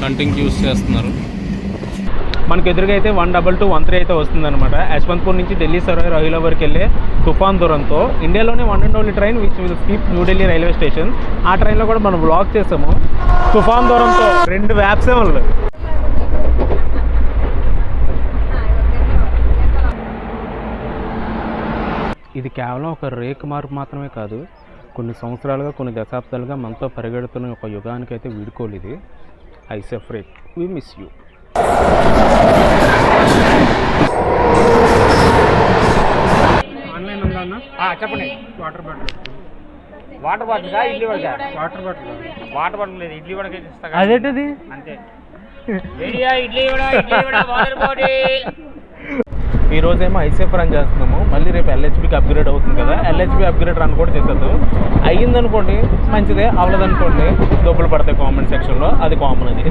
Shunting use చేస్తున్నారు. మనకు ఎదురుగా అయితే 12213 అయితే వస్తుందన్నమాట. యశ్వంత్పూర్ నుంచి ఢిల్లీ సరాయ్ రోహిలా వరకు వెళ్ళే తుఫాన్ దురంతో ఇండియాలోనే one and only train which will skip New Delhi railway station. ఆ ట్రైన్లో కూడా మనం వ్లాగ్ చేసాము. తుఫాన్ దురంతో 2 వ్యాప్ సెవెన్లు. ఇది కేవలం ఒక రేక్ మార్పు మాత్రమే కాదు, కొన్ని సంవత్సరాలుగా కొన్ని దశాబ్దాలుగా మనతో పరిగెడుతున్న ఒక యుగానికి అయితే వీడుకోలు ఇది. ICF rake, we miss you. Online ఉందా అన్న? చెప్పండి. Water bottle water bottle idli వడక? వాటర్ బాటిల్ వాటర్ బాటిల్ లేదు, ఇడ్లీ వడక ఇస్తా. అదేంటిది? అంతే. Idli vada water bottle. ఈరోజేమో ఐసీఎఫ్ రన్ చేస్తున్నాము, మళ్ళీ రేపు ఎల్హెచ్బికి అప్గ్రేడ్ అవుతుంది కదా, ఎల్హెచ్బి అప్గ్రేడ్ రన్ కూడా చేసేది. అయ్యిందనుకోండి మంచిదే, అవ్వలేదనుకోండి దొబ్బులు పడతాయి కామెంట్ సెక్షన్లో, అది కామన్ అది.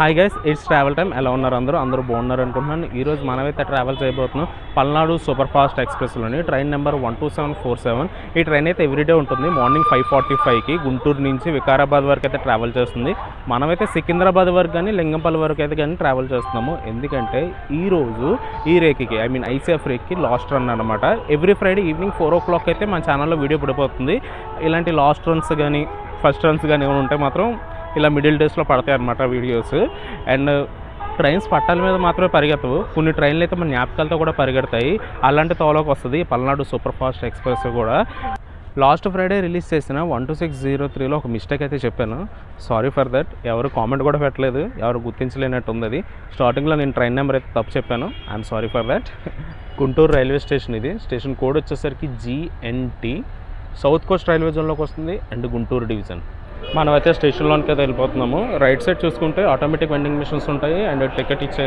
Hi guys, it's travel time. ఎలా ఉన్నారు అందరూ బాగున్నారు అనుకుంటున్నాను. ఈరోజు మనమైతే ట్రావెల్ చేయబోతున్నాం పల్నాడు సూపర్ ఫాస్ట్ ఎక్స్ప్రెస్లోని ట్రైన్ నెంబర్ 12747. ఈ ట్రైన్ అయితే ఎవ్రీడే ఉంటుంది. మార్నింగ్ 5:45కి గుంటూరు నుంచి వికారాబాద్ వరకు అయితే ట్రావెల్ చేస్తుంది. మనమైతే సికింద్రాబాద్ వరకు కానీ లింగంపల్లి వరకు అయితే కానీ ట్రావెల్ చేస్తున్నాము. ఎందుకంటే ఈరోజు ఈ రేక్కి ఐసీఎఫ్ రేక్కి లాస్ట్ రన్ అనమాట. ఎవ్రీ ఫ్రైడే ఈవినింగ్ 4 o'clock అయితే మన ఛానల్లో వీడియో పడిపోతుంది. ఇలాంటి లాస్ట్ రన్స్ కానీ ఫస్ట్ రన్స్ కానీ ఏమైనా ఉంటే మాత్రం ఇలా మిడిల్ డేస్లో పడతాయి అన్నమాట వీడియోస్. అండ్ ట్రైన్స్ పట్టాల మీద మాత్రమే పరిగెత్తవు, కొన్ని ట్రైన్లు అయితే మన జ్ఞాపకాలతో కూడా పరిగెడతాయి. అలాంటి తోలోకి వస్తుంది పల్నాడు సూపర్ ఫాస్ట్ ఎక్స్ప్రెస్ కూడా. లాస్ట్ ఫ్రైడే రిలీజ్ చేసిన 12603లో ఒక మిస్టేక్ అయితే చెప్పాను, సారీ ఫర్ దట్. ఎవరు కామెంట్ కూడా పెట్టలేదు, ఎవరు గుర్తించలేనట్టు ఉంది అది. స్టార్టింగ్లో నేను ట్రైన్ నెంబర్ అయితే తప్పు చెప్పాను, I'm sorry for that. Guntur railway station ఇది. స్టేషన్ కోడ్ వచ్చేసరికి GNT. సౌత్ కోస్ట్ రైల్వే జోన్లోకి వస్తుంది అండ్ గుంటూరు డివిజన్. మనమైతే స్టేషన్లోనికి అయితే వెళ్ళిపోతున్నాము. రైట్ సైడ్ చూసుకుంటే ఆటోమేటిక్ వెండింగ్ మిషన్స్ ఉంటాయి అండ్ టికెట్ ఇచ్చే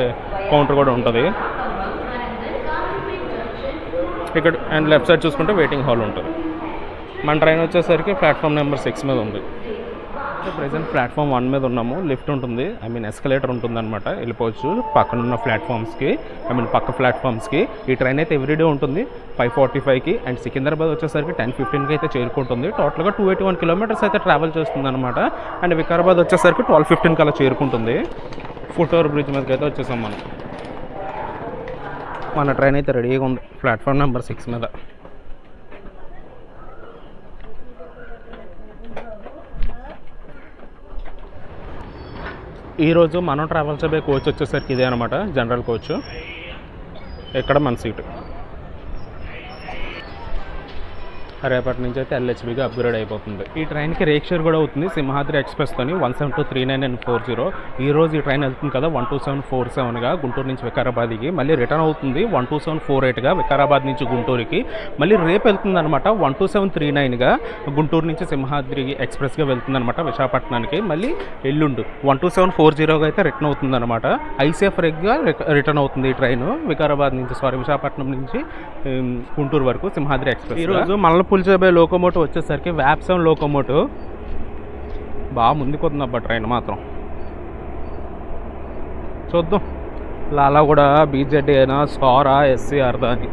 కౌంటర్ కూడా ఉంటుంది ఇక్కడ. అండ్ లెఫ్ట్ సైడ్ చూసుకుంటే వెయిటింగ్ హాల్ ఉంటుంది. మన ట్రైన్ వచ్చేసరికి ప్లాట్ఫామ్ నెంబర్ 6 మీద ఉంది. ప్రెజెంట్ ప్లాట్ఫామ్ 1 మీద ఉన్నాము. లిఫ్ట్ ఉంటుంది, ఎస్కలేటర్ ఉంటుంది అనమాట. వెళ్ళిపోవచ్చు పక్కనున్న ప్లాట్ఫామ్స్కి, పక్క ప్లాట్ఫామ్స్కి. ఈ ట్రైన్ అయితే ఎవ్రీడే ఉంటుంది 5:45కి. అండ్ సికింద్రాబాద్ వచ్చేసరికి 10:15కి అయితే చేరుకుంటుంది. టోటల్గా 281 kilometers అయితే ట్రావెల్ చేస్తుంది అనమాట. అండ్ వికారాబాద్ వచ్చేసరికి 12:15కి అలా చేరుకుంటుంది. ఫుట్ ఓవర్ బ్రిడ్జ్ మీదకి అయితే వచ్చేసాం మనం. మన ట్రైన్ అయితే రెడీగా ఉంది ప్లాట్ఫామ్ నెంబర్ 6 మీద. ఈరోజు మనం ట్రావెల్ చేయబోయే కోచ్ వచ్చేసరికి ఇదే అనమాట, జనరల్ కోచ్. ఇక్కడ మన సీటు. రేపటి నుంచి అయితే ఎల్హెచ్బిగా అప్గ్రేడ్ అయిపోతుంది. ఈ ట్రైన్కి రేక్ షేర్ కూడా అవుతుంది సింహాద్రి ఎక్స్ప్రెస్తోని 17239 and 40. ఈరోజు ఈ ట్రైన్ వెళ్తుంది కదా 12747గా గుంటూరు నుంచి వికారాబాద్కి. మళ్ళీ రిటర్న్ అవుతుంది 12748గా వికారాబాద్ నుంచి గుంటూరుకి. మళ్ళీ రేపు వెళ్తుంది అనమాట 12739గా గుంటూరు నుంచి సింహాద్రి ఎక్స్ప్రెస్గా వెళ్తుంది అనమాట విశాఖపట్నానికి. మళ్ళీ ఎల్లుండు 12740గా అయితే రిటర్న్ అవుతుంది అనమాట. ఐసీఎఫ్ రేక్గా రిటర్న్ అవుతుంది ఈ ట్రైన్ వికారాబాద్ నుంచి, విశాఖపట్నం నుంచి గుంటూరు వరకు సింహాద్రి ఎక్స్ప్రెస్. ఈరోజు మనల్ని పులిచేబోయే లోకోమోటివ్ వచ్చేసరికి వ్యాప్ 7 లోకోమోటివ్. బాగా ముందుకు వస్తుంది అబ్బా ట్రైన్ మాత్రం. చూద్దాం లాలా కూడా BZD అయినా స్టారా SCRదా అని.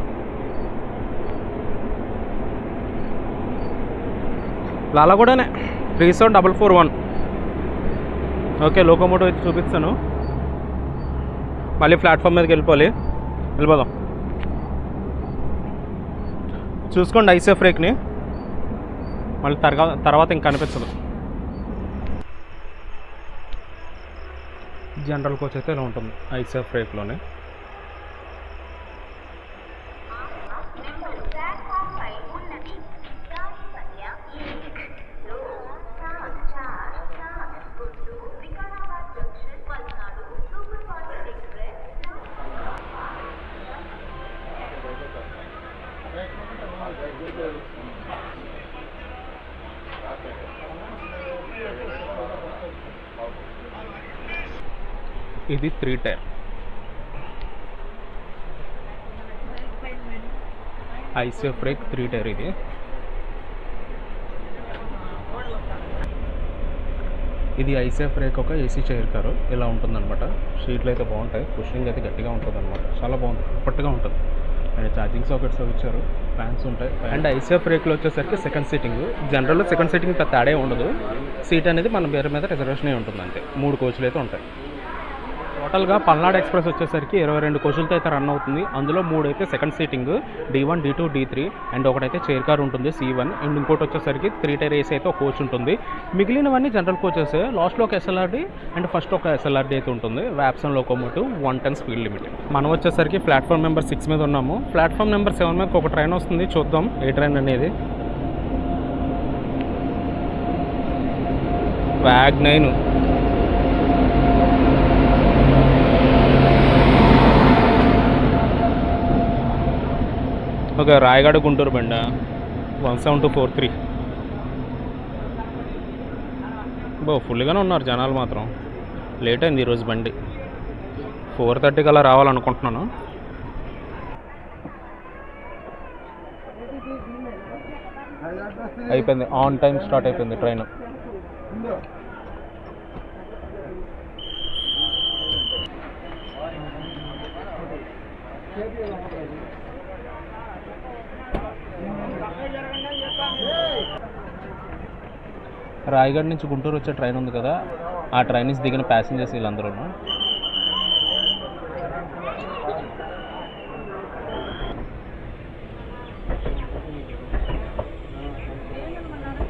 లాలా కూడానే 37441. ఓకే, లోకోమోటివ్ అయితే చూపిస్తాను. మళ్ళీ ప్లాట్ఫామ్ మీదకి వెళ్ళిపోదాం. చూసుకోండి ఐసీఎఫ్ రేక్ని, మళ్ళీ తర్వాత ఇంక కనిపించదు. జనరల్ కోచ్ అయితే ఇలా ఉంటుంది ఐసీఎఫ్ రేక్లోనే. ఇది 3 టైర్. ఐసీఎఫ్ బ్రేక్ 3 టైర్ ఇది. ఇది ఐసీఎఫ్ బ్రేక్ ఒక ఏసీ చైర్ కారు ఇలా ఉంటుందన్నమాట. సీట్లు అయితే బాగుంటాయి, కుషనింగ్ అయితే గట్టిగా ఉంటుంది అనమాట, చాలా బాగుంది, కంఫర్ట్గా ఉంటుంది. అండ్ ఛార్జింగ్ సాకెట్స్ ఇచ్చారు, ఫ్యాన్స్ ఉంటాయి. అండ్ ఐసీఎఫ్ బ్రేక్లో వచ్చేసరికి సెకండ్ సీటింగ్, జనరల్లో సెకండ్ సీటింగ్ పెద్ద తేడా ఉండదు. సీట్ అనేది మన పేరు మీద రిజర్వేషన్ ఉంటుంది అంతే. 3 కోచ్లు అయితే ఉంటాయి. టోటల్గా పల్నాడు ఎక్స్ప్రెస్ వచ్చేసరికి 22 కోచ్లతో అయితే రన్ అవుతుంది. అందులో 3 అయితే second seating, D1, D2, D3 and ఒకటైతే చైర్ కార్ ఉంటుంది C1. అండ్ ఇంకోటి వచ్చేసరికి 3 టైర్ ఏసీ అయితే ఒక కోచ్ ఉంటుంది. మిగిలినవన్నీ జనరల్ కోచెస్. లాస్ట్లో ఒక SLRD అండ్ ఫస్ట్ ఒక SLRD అయితే ఉంటుంది. వ్యాప్సన్ లోకోమోటివ్ 110 స్పీడ్ లిమిట్. మనం వచ్చేసరికి ప్లాట్ఫామ్ నెంబర్ 6 మీద ఉన్నాము. ప్లాట్ఫామ్ నెంబర్ 7 మీద ఒక ట్రైన్ వస్తుంది, చూద్దాం ఏ ట్రైన్ అనేది. WAG 9. ఓకే, రాయగడ గుంటూరు బండ 17243. ఫుల్గానే ఉన్నారు జనాలు మాత్రం. లేట్ అయింది ఈరోజు బండి. 4:30 కల్లా రావాలనుకుంటున్నాను. అయిపోయింది, ఆన్ టైం స్టార్ట్ అయిపోయింది ట్రైన్. రాయగఢ్ నుంచి గుంటూరు వచ్చే ట్రైన్ ఉంది కదా, ఆ ట్రైన్ నుంచి దిగిన ప్యాసింజర్స్ వీళ్ళందరూ.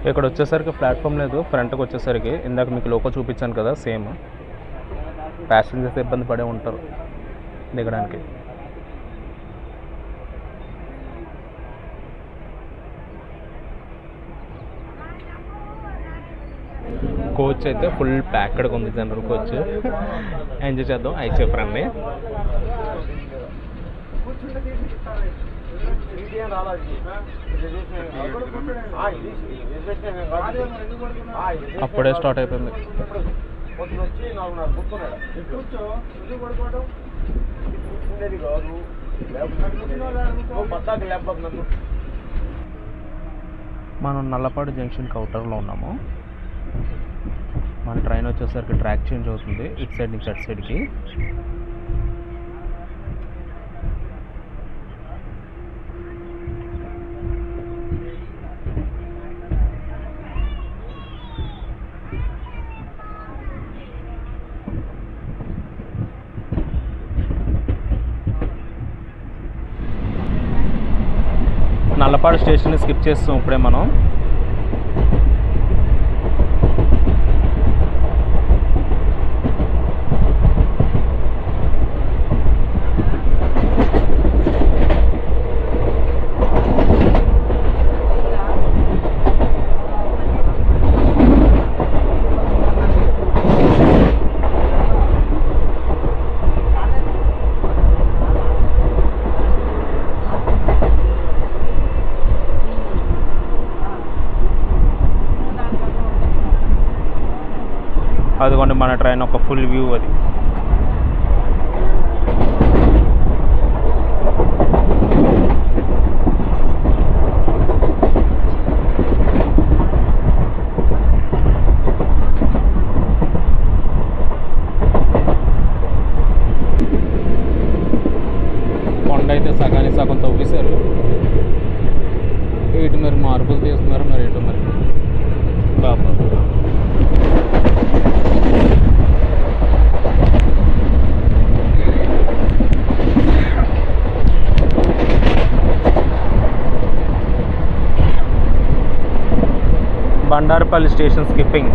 ఇక్కడ వచ్చేసరికి ప్లాట్ఫామ్ లేదు, ఫ్రంట్కి వచ్చేసరికి ఇందాక మీకు లోకో చూపించాను కదా, సేమ్ ప్యాసింజర్స్ ఇబ్బంది పడే ఉంటారు దిగడానికి. కోచ్ అయితే ఫుల్ ప్యాక్డ్గా ఉంది, జనరల్ కోచ్. ఎంజాయ్ చేద్దాం ఐసీఎఫ్ రన్ని. అప్పుడే స్టార్ట్ అయిపోయింది. మనం నల్లపాడు జంక్షన్ కౌంటర్లో ఉన్నాము. మన ట్రైన్ వచ్చేసరికి ట్రాక్ చేంజ్ అవుతుంది, ఇటు సైడ్ నుంచి అటు సైడ్కి. నల్లపాడు స్టేషన్ స్కిప్ చేస్తాం ఇప్పుడే మనం. అదిగోండి మన ట్రైన్ ఒక ఫుల్ వ్యూ అది. కొండ అయితే సగానికి సగం తవ్వేశారు. ఇటు మరి మార్పులు తీస్తున్నారు, మరి ఇటు మరి బాబు. Bandarapalli station skipping.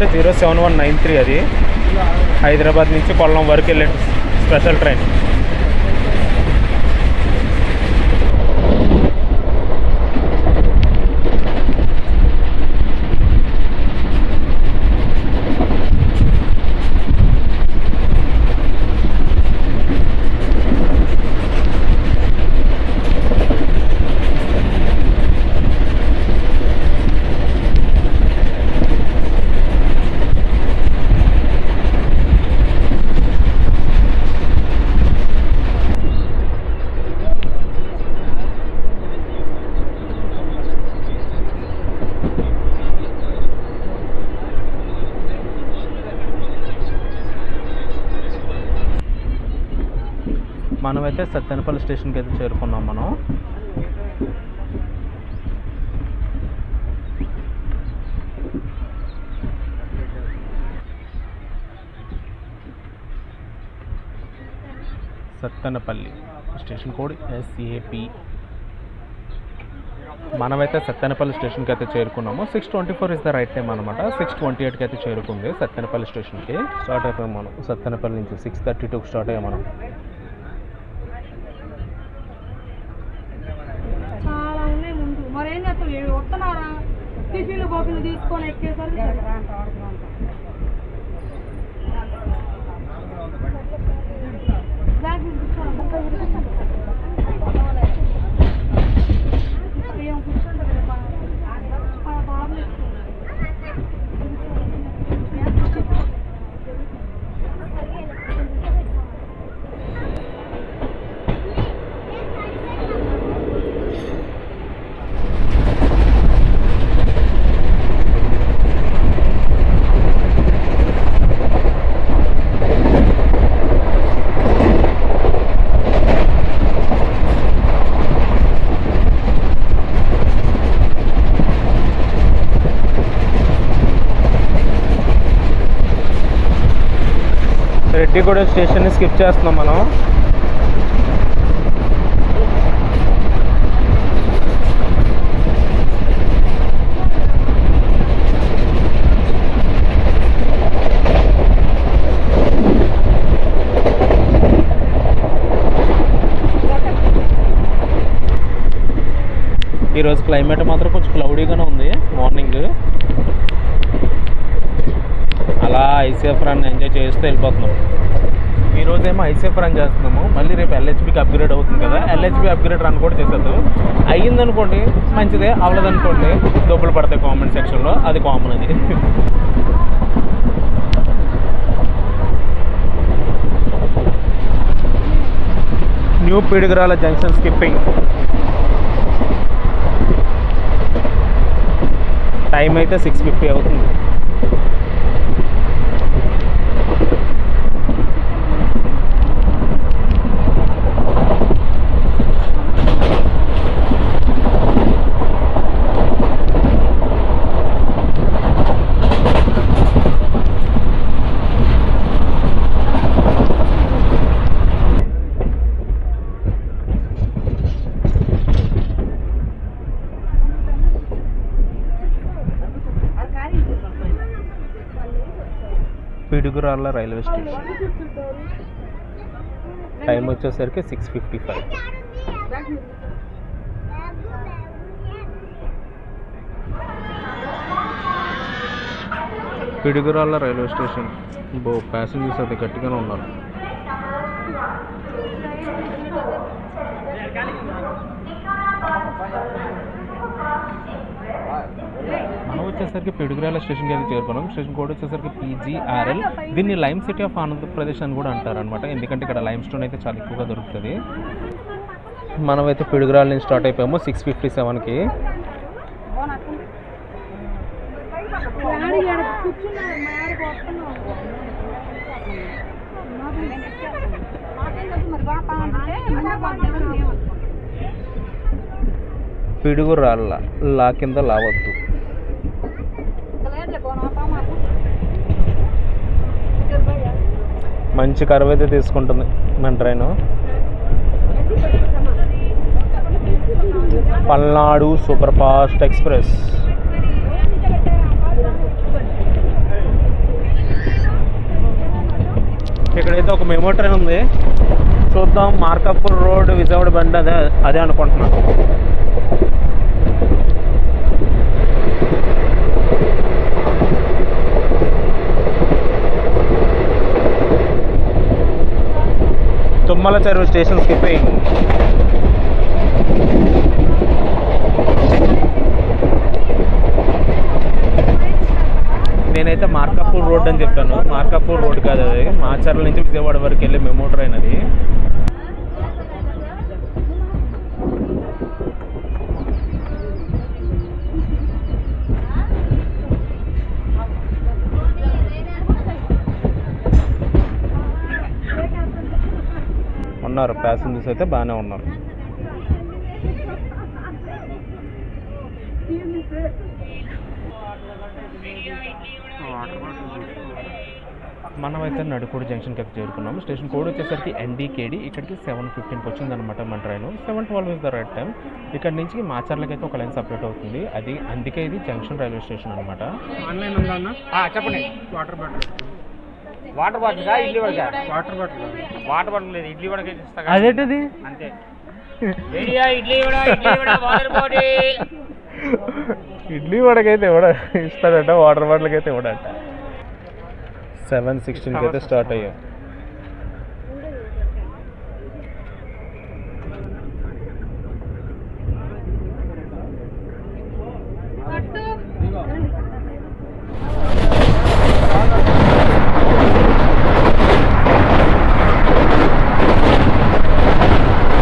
అయితే 07193 అది హైదరాబాద్ నుంచి కొల్లం వరకు వెళ్ళే స్పెషల్ ట్రైన్. మనమైతే సత్తెనపల్లి స్టేషన్కి అయితే చేరుకున్నాం. మనం సత్తెనపల్లి స్టేషన్ కోడ్ SAP. మనమైతే సత్తెనపల్లి స్టేషన్కి అయితే చేరుకున్నాము. 6:24 ఇస్ ద రైట్ టైం అనమాట. 6:28కి అయితే చేరుకుంది సత్తెనపల్లి స్టేషన్కి. స్టార్ట్ అయిపోయాం మనం సత్తెనపల్లి నుంచి. 6:32కి స్టార్ట్ అయ్యాం మనం. చాలా ఉన్నాయి ముందు. మరేం చేస్తారు, వస్తున్నారా టిఫిన్లు బొబ్బిలు తీసుకొని ఎక్కేసరికి రెడ్డిగూడ స్టేషన్ని స్కిప్ చేస్తున్నాం మనం. ఈరోజు క్లైమేట్ మాత్రం కొంచెం క్లౌడీగానే ఉంది. మార్నింగ్ అలా ఐసీఎఫ్ రన్ ఎంజాయ్ చేస్తూ వెళ్ళిపోతున్నాం. ఈరోజేమో ఐసీఎఫ్ రన్ చేస్తున్నాము. మళ్ళీ రేపు LHBకి అప్గ్రేడ్ అవుతుంది కదా, LHB అప్గ్రేడ్ రన్ కూడా చేసేద్దాం. అయ్యిందనుకోండి మంచిదే, అవ్వలేదనుకోండి డబ్బులు పడతాయి కామెంట్ సెక్షన్లో. అది కామన్. అది new Piduguralla junction skipping. Time అయితే 6:50 అవుతుంది. Piduguralla railway station. టైం వచ్చేసరికి 6:55. Piduguralla railway station. ప్యాసింజర్స్ అయితే గట్టిగానే ఉన్నారు. మనం వచ్చేసరికి పిడుగురాల స్టేషన్కి అయితే చేరుకున్నాం. స్టేషన్ కోడ్ వచ్చేసరికి PGRL. దీన్ని లైమ్ సిటీ ఆఫ్ ఆంధ్రప్రదేశ్ అని కూడా అంటారనమాట. ఎందుకంటే ఇక్కడ లైమ్ స్టోన్ అయితే చాలా ఎక్కువగా దొరుకుతుంది. మనమైతే పిడుగురాల నుంచి స్టార్ట్ అయిపోయాము 6:57కి. పిడుగురాళ్ళ లా కింద లావద్దు. మంచి కర్వ్ అయితే తీసుకుంటుంది మన train. Palnadu super fast express. ఇక్కడైతే ఒక మెమో ట్రైన్ ఉంది, చూద్దాం. మార్కాపూర్ రోడ్ విజయవాడ బండి అదే అనుకుంటున్నాను. తుమ్మల చెరువు స్టేషన్ స్కిప్పింగ్. నేనైతే మార్కాపూర్ రోడ్ అని చెప్పాను, మార్కాపూర్ రోడ్ కాదు అది, మాచర్ల నుంచి విజయవాడ వరకు వెళ్ళే మెమో ట్రైన్ అది. ఉన్నారు ప్యాసింజర్స్ అయితే బాగానే ఉన్నారు. మనమైతే నడుకూడు జంక్షన్కి అయితే చేరుకున్నాము. స్టేషన్ కోడ్ వచ్చేసరికి NDKD. ఇక్కడికి 7:15కి వచ్చిందనమాట మన train. 7:12 is the right time. ఇక్కడ నుంచి మాచర్లకి అయితే ఒక లైన్ సపరేట్ అవుతుంది, అది అందుకే ఇది జంక్షన్ రైల్వే స్టేషన్ అనమాట. ఆన్లైన్ ఉందా అన్న? చెప్పండి. వాటర్ బాటిల్ ఇడ్లీ వడక? వాటర్ బాటిల్ లేదు, ఇడ్లీ వడక ఇస్తా. అదేంటిది? అంతే. Idli vada water bottle. ఇడ్లీ వడకైతే ఇవ్వడ ఇస్తాడట, వాటర్ బాటిల్కి అయితే ఇవ్వడట. 7:16కి అయితే స్టార్ట్ అయ్యాం.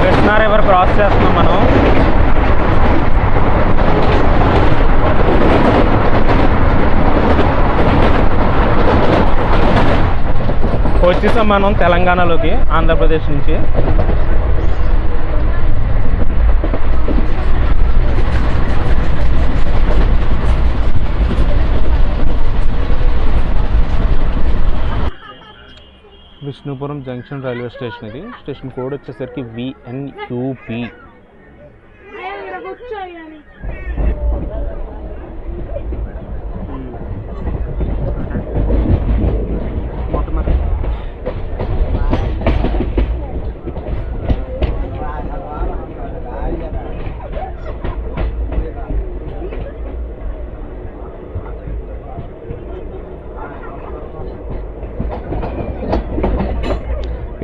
కృష్ణా రివర్ క్రాస్ చేస్తున్నాం మనం. వచ్చేసాం మనం తెలంగాణలోకి, ఆంధ్రప్రదేశ్ నుంచి. విష్ణుపురం జంక్షన్ రైల్వే స్టేషన్ ఇది. స్టేషన్ కోడ్ వచ్చేసరికి VNUP.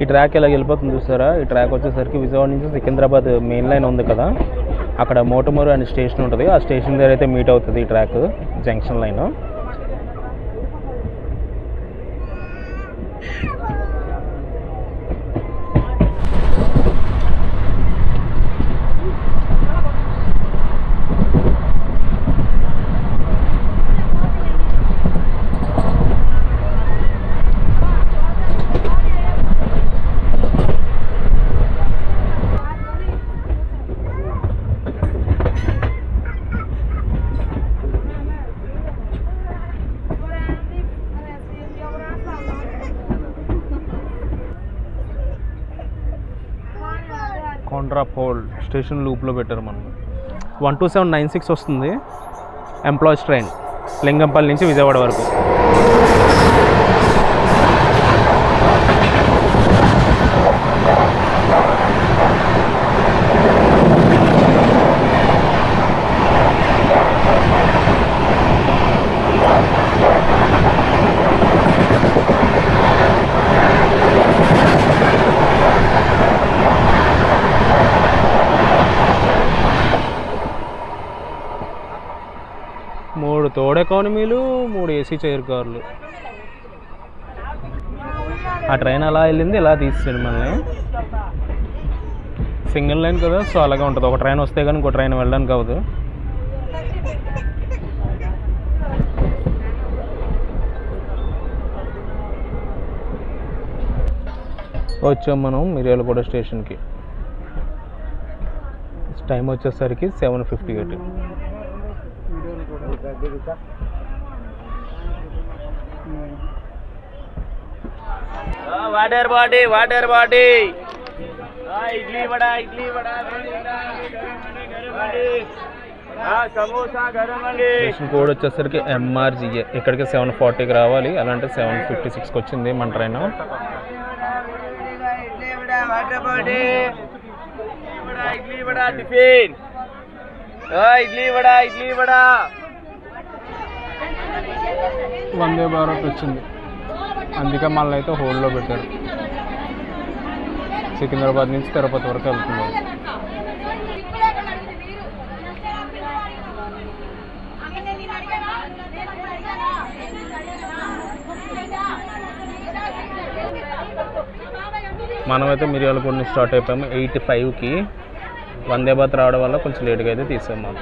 ఈ ట్రాక్ ఇలా వెళ్ళిపోతుంది చూసారా. ఈ ట్రాక్ వచ్చేసరికి విజయవాడ నుంచి సికింద్రాబాద్ మెయిన్ లైన్ ఉంది కదా, అక్కడ మోటమూరు అనే స్టేషన్ ఉంటుంది. ఆ స్టేషన్ దగ్గర అయితే మీట్ అవుతుంది ఈ ట్రాక్, జంక్షన్ లైన్. కొండ్రాపోల్ స్టేషన్ లూప్లో పెట్టారు మనం. 12796 వస్తుంది ఎంప్లాయీస్ ట్రైన్, లింగంపల్లి నుంచి విజయవాడ వరకు. మూడు తోడు ఎకానమీలు, 3 AC చైర్ కార్లు. ఆ ట్రైన్ అలా వెళ్ళింది, ఇలా తీసేసాడు మనల్ని. సింగిల్ లైన్ కదా, సో అలాగే ఉంటుంది. ఒక ట్రైన్ వస్తే కానీ ఇంకో ట్రైన్ వెళ్ళడానికి అవ్వదు. వచ్చాం మనం మిర్యాలగూడ స్టేషన్కి. టైం వచ్చేసరికి 7:58. వాటర్ బాటిల్ ఇడ్లీ వడ సమోసా గరం అండి. స్టేషన్ కోడ్ వచ్చేసరికి MRGA. ఇక్కడికి 7:40కి రావాలి, అలాంటి 7:56కి వచ్చింది మన train. Water bottle idli vada tiffin idli vada Vande Bharat వచ్చింది, అందుకే మళ్ళీ అయితే హోల్డ్లో పెట్టారు. సికింద్రాబాద్ నుంచి తిరుపతి వరకు వెళ్తుంది. మనమైతే మిర్యాలగూడ నుంచి స్టార్ట్ అయిపోయాము. 8:05కి వందే భారత్ రావడం వల్ల కొంచెం లేట్గా అయితే తీసాము మనం.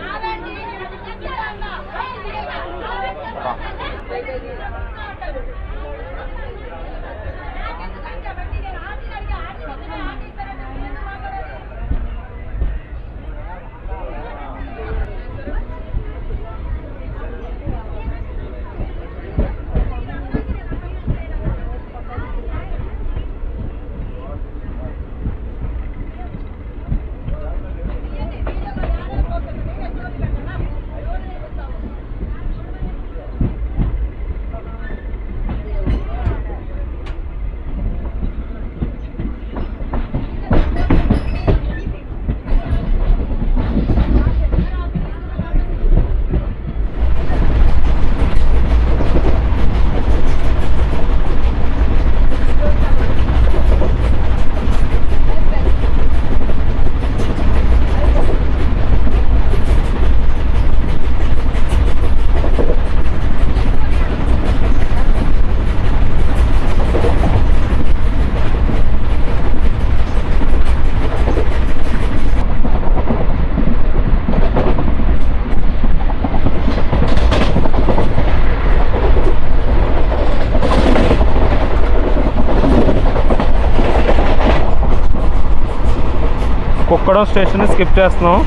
కుక్కడం స్టేషన్ స్కిప్ చేస్తున్నాం.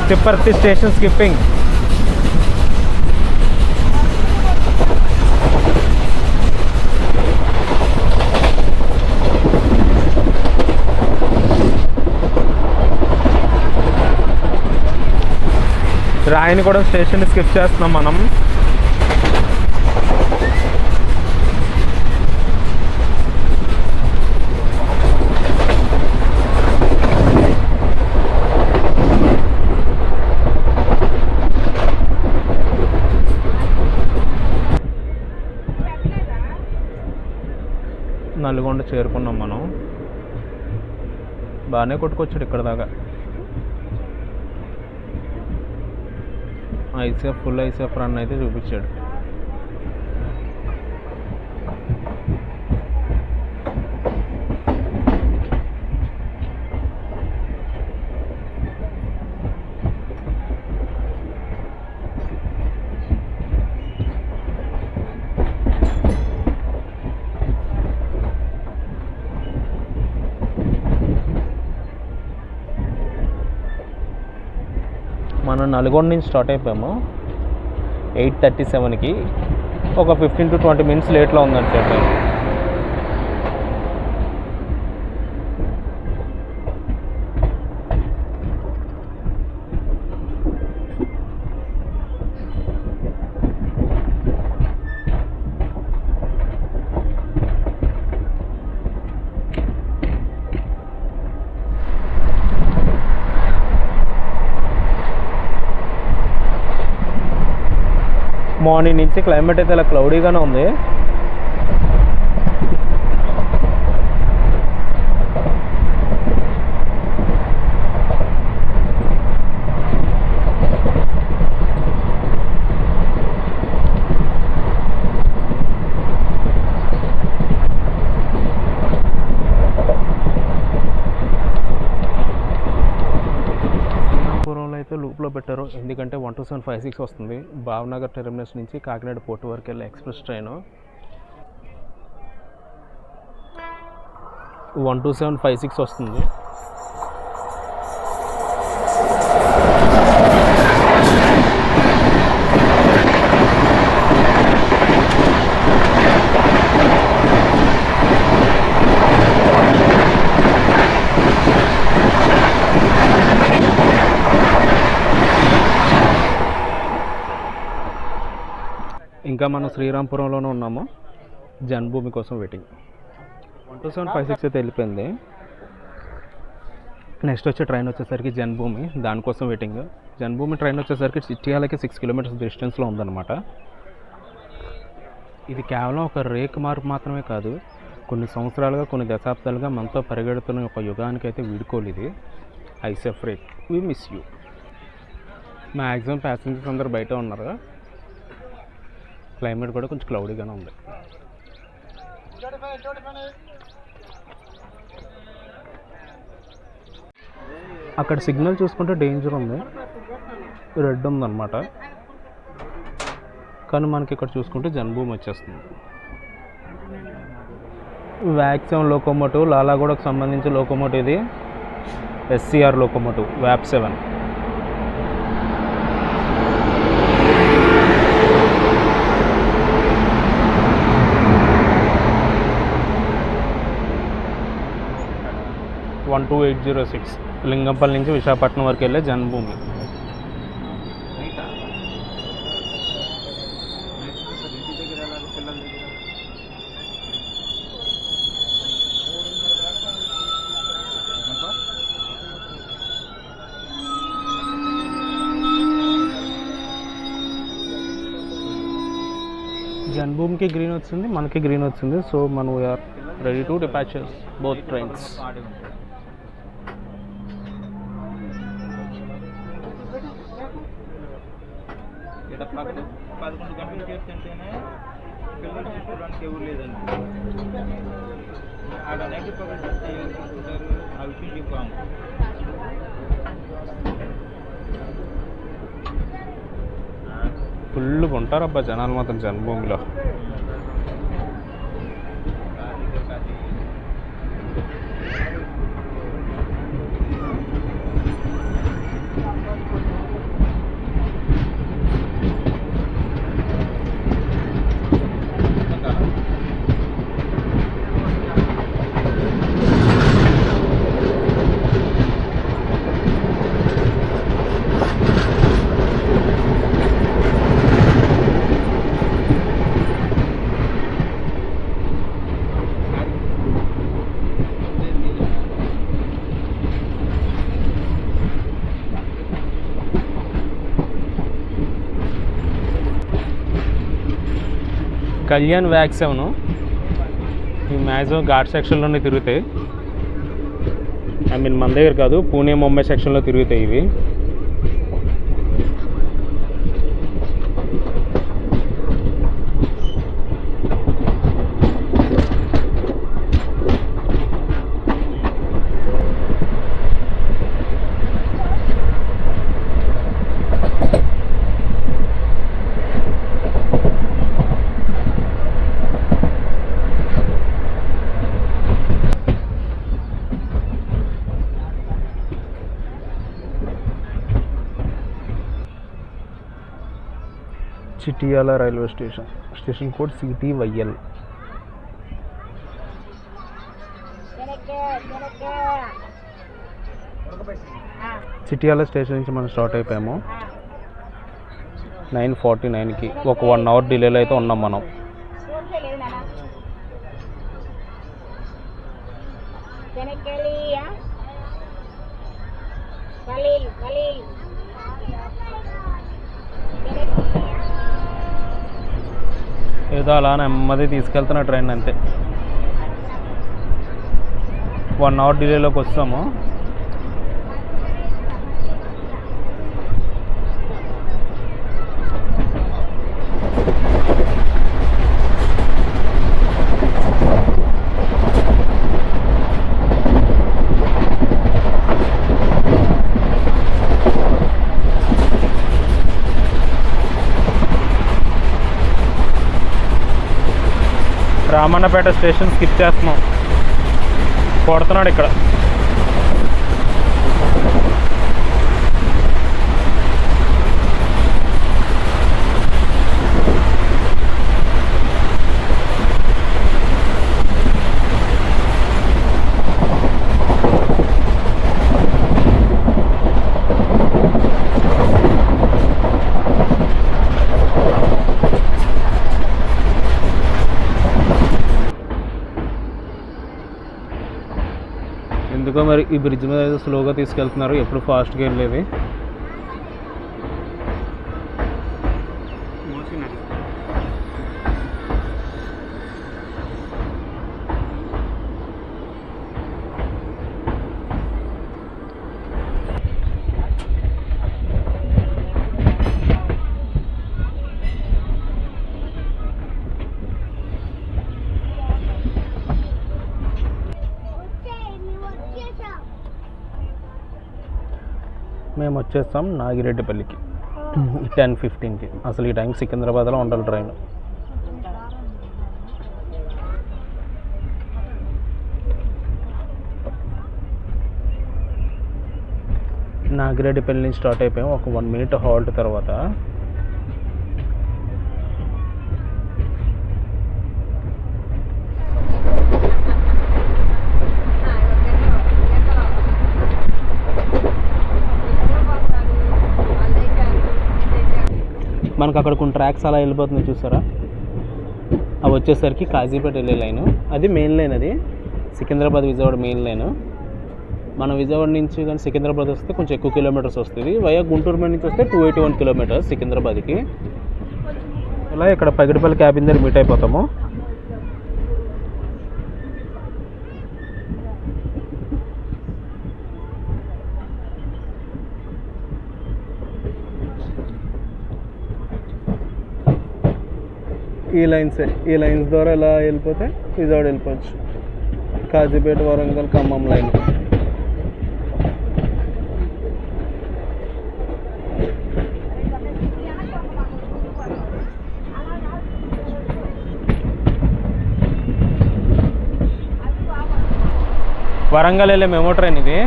Tipparthi station skipping. Rayanigudem station skip చేస్తున్నాం మనం. నల్గొండ చేరుకున్నాం మనం. బాగానే కొట్టుకొచ్చాడు ఇక్కడ దాకా. ఐసీఎఫ్ ఫుల్ ఐసీఎఫ్ రన్ అయితే చూపించాడు. మనం నల్గొండ నుంచి స్టార్ట్ అయిపోయాము 8:37కి. ఒక 15 to 20 minutes లేట్లో ఉందని చెప్పారు. మార్నింగ్ నుంచి క్లైమేట్ అయితే ఇలా క్లౌడీగానే ఉంది. శ్రీకాకుళంలో పెట్టారు, ఎందుకంటే 12756 వస్తుంది భావనగర్ టెర్మినస్ నుంచి కాకినాడ పోర్ట్ వరకు వెళ్ళే ఎక్స్ప్రెస్ ట్రైన్. 12756 వస్తుంది. ఇంకా మనం శ్రీరాంపురంలోనే ఉన్నాము, జన్మభూమి కోసం వెయిటింగ్. 12756 అయితే వెళ్ళిపోయింది. నెక్స్ట్ వచ్చే ట్రైన్ వచ్చేసరికి జన్మభూమి, దానికోసం వెయిటింగ్. జన్మభూమి ట్రైన్ వచ్చేసరికి చిట్యాలకి 6 కిలోమీటర్స్ డిస్టెన్స్లో ఉందన్నమాట. ఇది కేవలం ఒక రేక్ మార్పు మాత్రమే కాదు, కొన్ని సంవత్సరాలుగా కొన్ని దశాబ్దాలుగా మనతో పరిగెడుతున్న ఒక యుగానికి అయితే వీడుకోలు ఇది. ICF rake, we miss you. Maximum passengers అందరూ బయట ఉన్నారు. క్లైమేట్ కూడా కొంచెం క్లౌడీగానే ఉంది. అక్కడ సిగ్నల్ చూసుకుంటే డేంజర్ ఉంది, రెడ్ ఉందన్నమాట. కానీ మనకి ఇక్కడ చూసుకుంటే జన్మభూమి వచ్చేస్తుంది. వ్యాక్సిమ్ లోకోమోటివ్, లాలాగూడకు సంబంధించి లోకోమోటివ్ ఇది. SCR locomotive వ్యాప్ 7. లింగంపల్లి నుంచి విశాఖపట్నం వరకు వెళ్ళే జన్మభూమి. జన్మభూమికి గ్రీన్ వచ్చింది, మనకి గ్రీన్ వచ్చింది. సో మనం we are ready to departures both trains. పక్కన 11 గంటలు చేస్తుంటేనే పిల్లలు చూసుకోవడానికి ఎవరు లేదండి. ఆడ నైట్ పక్కన చెప్తే ఎవరు చూసుకుంటారు, ఆ విషయం చెప్పాము. ఫుల్గా ఉంటారబ్బా జనాలు మాత్రం జన్మభూమిలో. కళ్యాణ్ వ్యాక్ 7 ఈ మ్యాక్సిమం ఘాట్ సెక్షన్లోనే తిరుగుతాయి. ఐ మీన్ మన దగ్గర కాదు, పూణే ముంబై సెక్షన్లో తిరుగుతాయి ఇవి. Chityala railway station, station code CTYL. Chityala station నుంచి మనం స్టార్ట్ అయిపోయాము 9:49కి. ఒక 1 అవర్ డిలేలో అయితే ఉన్నాం మనం. ఏదో అలా నెమ్మది తీసుకెళ్తున్న ట్రైన్ అంతే. 1 అవర్ డిలేలోకి వస్తాము. రామన్నపేట స్టేషన్ స్కిప్ చేస్తున్నాం. కొడుతున్నాడు ఇక్కడ. ఎందుకో మరి ఈ బ్రిడ్జ్ మీద ఏదో స్లోగా తీసుకెళ్తున్నారు, ఎప్పుడు ఫాస్ట్గా వెళ్ళేది. మేము వచ్చేస్తాం నాగిరెడ్డిపల్లికి 10:15కి. అసలు ఈ టైం సికింద్రాబాద్లో ఉండాలి ట్రైన్. నాగిరెడ్డిపల్లి నుంచి స్టార్ట్ అయిపోయాం. ఒక 1 minute హాల్ట్ తర్వాత మనకు అక్కడ కొన్ని ట్రాక్స్ అలా వెళ్ళిపోతున్నాయి చూసారా, అవి వచ్చేసరికి కాజీపేట వెళ్ళే లైను. అది మెయిన్ లైన్, అది సికింద్రాబాద్ విజయవాడ మెయిన్ లైను. మనం విజయవాడ నుంచి కానీ సికింద్రాబాద్ వస్తే కొంచెం ఎక్కువ కిలోమీటర్స్ వస్తుంది. వయా గుంటూరు మీద నుంచి వస్తే 281 kilometers సికింద్రాబాద్కి. ఇలా ఇక్కడ పగిడిపల్లి క్యాబిన్ దగ్గర మీట్ అయిపోతాము. ఈ లైన్స్ ద్వారా ఇలా వెళ్ళిపోతే విజయవాడ వెళ్ళిపోవచ్చు. కాజీపేట, వరంగల్, ఖమ్మం లైన్. వరంగల్ వెళ్ళే మెమో ట్రైన్ ఇది.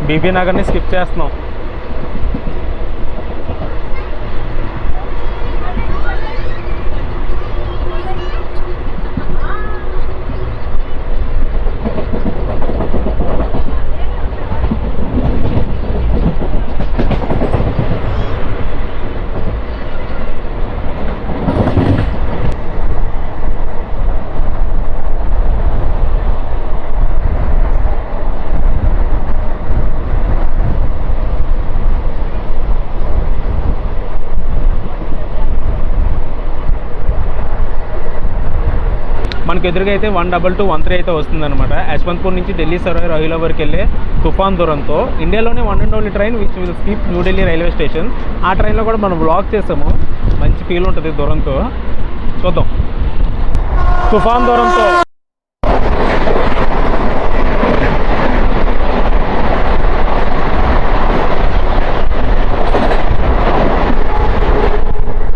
బీబీ నగర్ని స్కిప్ చేస్తున్నాం. మనకు ఎదురుగా అయితే 12213 అయితే వస్తుందన్నమాట. యశ్వంత్పూర్ నుంచి ఢిల్లీ సరాయ్ రోహిలా వరకు వెళ్ళే తుఫాన్ దురంతో ఇండియాలోనే 1 and only train which will skip New Delhi railway station. ఆ ట్రైన్లో కూడా మనం వ్లాగ్ చేసాము. మంచి ఫీల్ ఉంటుంది దురంతో. చూద్దాం. తుఫాన్ దురంతో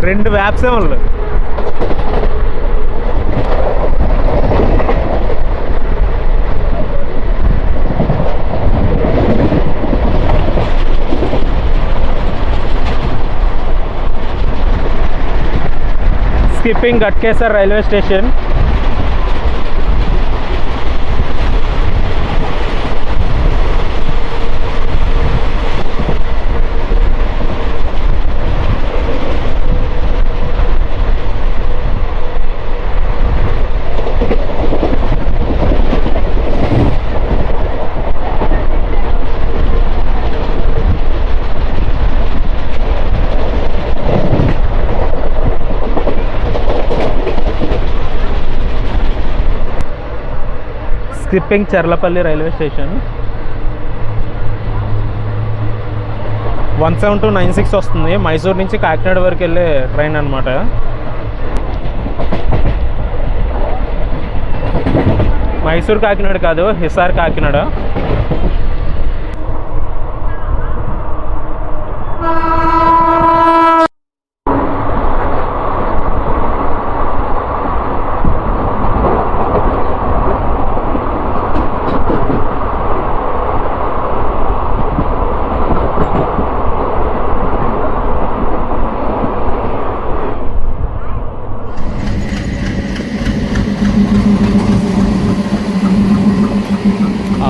రెండు వ్యాప్సేమలు. Skipping Ghatkesar railway station. Skipping Cherlapalli railway station. 17296 వస్తుంది. మైసూర్ నుంచి కాకినాడ వరకు వెళ్ళే ట్రైన్ అనమాట. మైసూర్ కాకినాడ కాదు, హిసార్ కాకినాడ.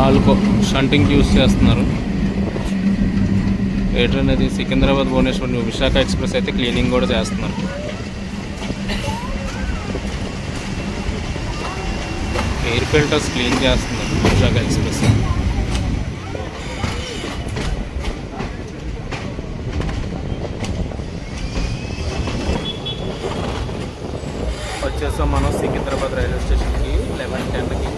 ఆల్కో షంటింగ్ యూస్ చేస్తున్నారు. ఏ ట్రైన్ అది? సికింద్రాబాద్ భువనేశ్వర్ విశాఖ ఎక్స్ప్రెస్ అయితే క్లీనింగ్ కూడా చేస్తున్నారు. ఎయిర్ ఫిల్టర్స్ క్లీన్ చేస్తున్నారు విశాఖ ఎక్స్ప్రెస్. వచ్చేసాం మనం సికింద్రాబాద్ రైల్వే స్టేషన్కి 11:10కి.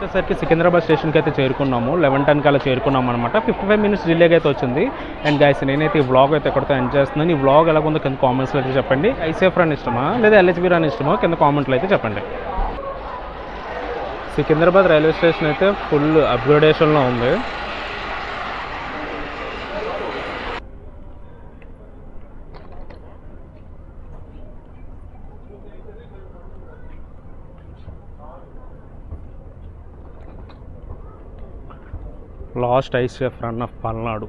వచ్చేసరికి సికింద్రాబాద్ స్టేషన్కి అయితే చేరుకున్నాము. 11:10 అలా చేరుకున్నాము అనమాట. 55 minutes డిలేగా అయితే వచ్చింది. అండ్ గైస్, నేనైతే ఈ వ్లాగ్ అయితే ఎక్కడితో ఎండ్ చేస్తున్నాను. ఈ వ్లాగ్ ఎలా ఉందో కింద కామెంట్స్లో అయితే చెప్పండి. ఐసేఫ్ రన్ ఇష్టమా లేదా ఎల్హెచ్బి రన్ ఇష్టమో కింద కామెంట్లో అయితే చెప్పండి. సికింద్రాబాద్ రైల్వే స్టేషన్ అయితే ఫుల్ అప్గ్రేడేషన్లో ఉంది. Last ICF run of Palnadu.